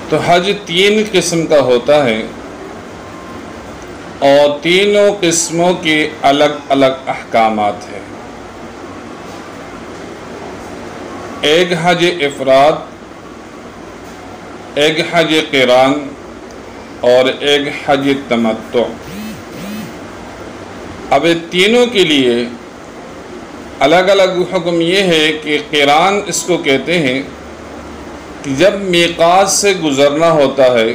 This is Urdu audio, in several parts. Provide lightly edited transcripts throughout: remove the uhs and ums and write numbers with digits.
تو حج 3 قسم کا ہوتا ہے اور تینوں قسموں کے الگ الگ احکامات ہیں۔ ایک حج افراد، ایک حج قران اور ایک حج تمتع۔ اب تینوں کے لیے الگ الگ حکم یہ ہے کہ قران اس کو کہتے ہیں کہ جب میقات سے گزرنا ہوتا ہے،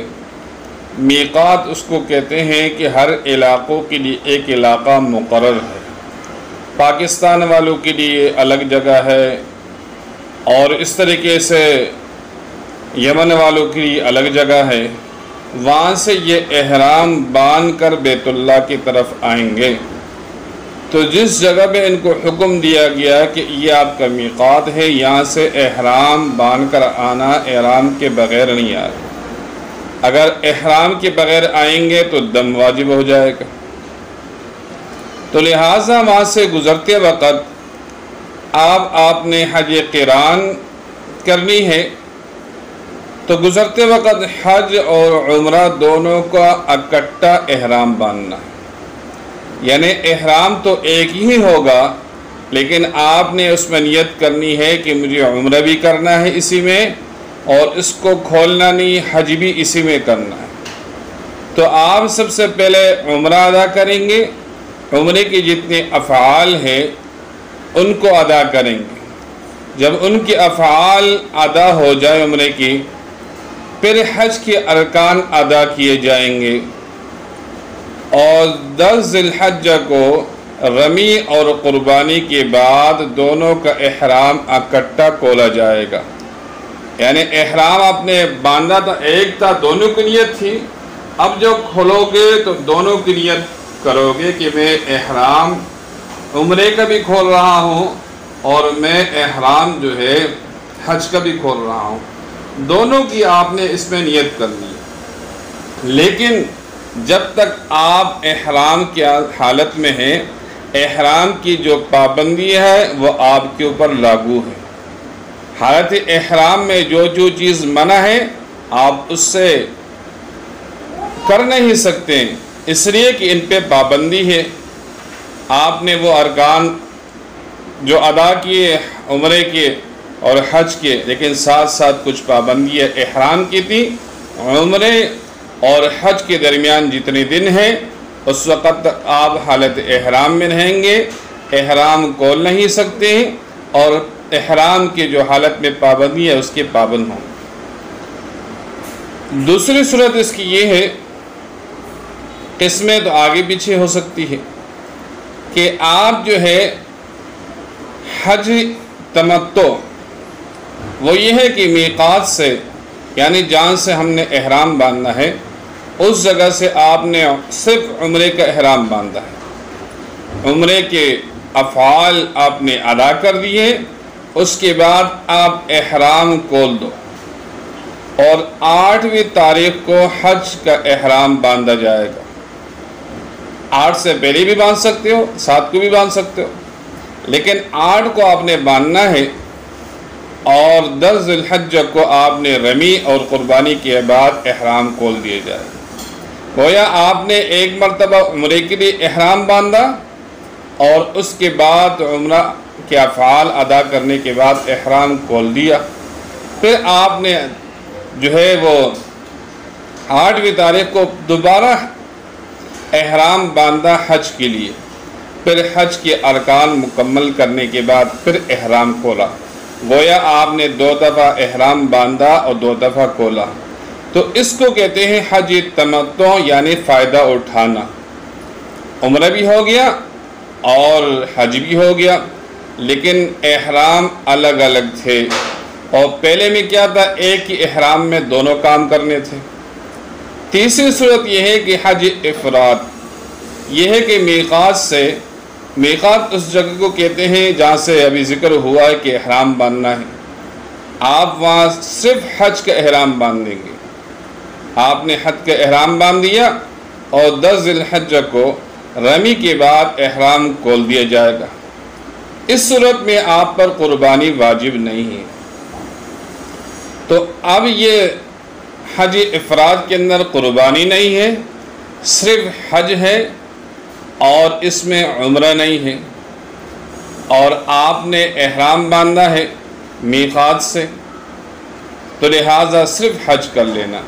میقات اس کو کہتے ہیں کہ ہر علاقوں کے لیے ایک علاقہ مقرر ہے۔ پاکستان والوں کے لیے الگ جگہ ہے، اور اس طریقے سے یمن والوں کے لیے الگ جگہ ہے۔ وہاں سے یہ احرام باندھ کر بیت اللہ کی طرف آئیں گے، تو جس جگہ پہ ان کو حکم دیا گیا کہ یہ آپ کا میقات ہے، یہاں سے احرام باندھ کر آنا، احرام کے بغیر نہیں آئے۔ اگر احرام کے بغیر آئیں گے تو دم واجب ہو جائے گا۔ تو لہٰذا وہاں سے گزرتے وقت آپ نے حج قران کرنی ہے، تو گزرتے وقت حج اور عمرہ دونوں کا اکٹھا احرام باندھنا ہے۔ یعنی احرام تو ایک ہی ہوگا، لیکن آپ نے اس میں نیت کرنی ہے کہ مجھے عمرہ بھی کرنا ہے اسی میں، اور اس کو کھولنا نہیں، حج بھی اسی میں کرنا ہے۔ تو آپ سب سے پہلے عمرہ ادا کریں گے، عمرے کے جتنے افعال ہیں ان کو ادا کریں گے۔ جب ان کے افعال ادا ہو جائے عمرے کی، پھر حج کے ارکان ادا کیے جائیں گے، اور 10 ذی الحجہ کو رمی اور قربانی کے بعد دونوں کا احرام اکٹھا کھولا جائے گا۔ یعنی احرام آپ نے باندھا تھا، ایک تھا، دونوں کی نیت تھی، اب جو کھولو گے تو دونوں کی نیت کرو گے کہ میں احرام عمرے کا بھی کھول رہا ہوں اور میں احرام جو ہے حج کا بھی کھول رہا ہوں، دونوں کی آپ نے اس میں نیت کرنی ہے۔ لیکن جب تک آپ احرام کی حالت میں ہیں، احرام کی جو پابندی ہے وہ آپ کے اوپر لاگو ہے۔ حالت احرام میں جو چیز منع ہے آپ اس سے کر نہیں سکتے، اس لیے کہ ان پہ پابندی ہے۔ آپ نے وہ ارکان جو ادا کیے عمرے کے اور حج کے، لیکن ساتھ ساتھ کچھ پابندی احرام کی تھی۔ عمرے اور حج کے درمیان جتنے دن ہیں اس وقت آپ حالت احرام میں رہیں گے، احرام کھول نہیں سکتے، اور احرام کی جو حالت میں پابندی ہے اس کے پابند ہوں۔ دوسری صورت اس کی یہ ہے، قسمیں تو آگے پیچھے ہو سکتی ہے، کہ آپ جو ہے حج تمتع وہ یہ ہے کہ میقات سے، یعنی جہاں سے ہم نے احرام باندھنا ہے اس جگہ سے آپ نے صرف عمرے کا احرام باندھا ہے، عمرے کے افعال آپ نے ادا کر دیے، اس کے بعد آپ احرام کھول دو، اور 8ویں تاریخ کو حج کا احرام باندھا جائے گا۔ 8 سے پہلے بھی باندھ سکتے ہو، 7 کو بھی باندھ سکتے ہو، لیکن 8 کو آپ نے باندھنا ہے، اور 10 ذی الحجہ کو آپ نے رمی اور قربانی کے بعد احرام کھول دیے جائے۔ گویا آپ نے ایک مرتبہ عمرے کے لیے احرام باندھا، اور اس کے بعد عمرہ کے افعال ادا کرنے کے بعد احرام کھول دیا، پھر آپ نے جو ہے وہ 8ویں تاریخ کو دوبارہ احرام باندھا حج کے لیے، پھر حج کے ارکان مکمل کرنے کے بعد پھر احرام کھولا۔ گویا آپ نے 2 دفعہ احرام باندھا اور 2 دفعہ کھولا، تو اس کو کہتے ہیں حج تمتع، یعنی فائدہ اٹھانا۔ عمرہ بھی ہو گیا اور حج بھی ہو گیا، لیکن احرام الگ الگ تھے، اور پہلے میں کیا تھا، ایک ہی احرام میں دونوں کام کرنے تھے۔ تیسری صورت یہ ہے کہ حج افراد، یہ ہے کہ میقات سے، میقات اس جگہ کو کہتے ہیں جہاں سے ابھی ذکر ہوا ہے کہ احرام باندھنا ہے، آپ وہاں صرف حج کا احرام باندھ دیں گے۔ آپ نے حج کا احرام باندھ دیا، اور 10 ذی الحجہ کو رمی کے بعد احرام کھول دیا جائے گا۔ اس صورت میں آپ پر قربانی واجب نہیں ہے۔ تو اب یہ حج افراد کے اندر قربانی نہیں ہے، صرف حج ہے اور اس میں عمرہ نہیں ہے، اور آپ نے احرام باندھا ہے میقات سے، تو لہٰذا صرف حج کر لینا۔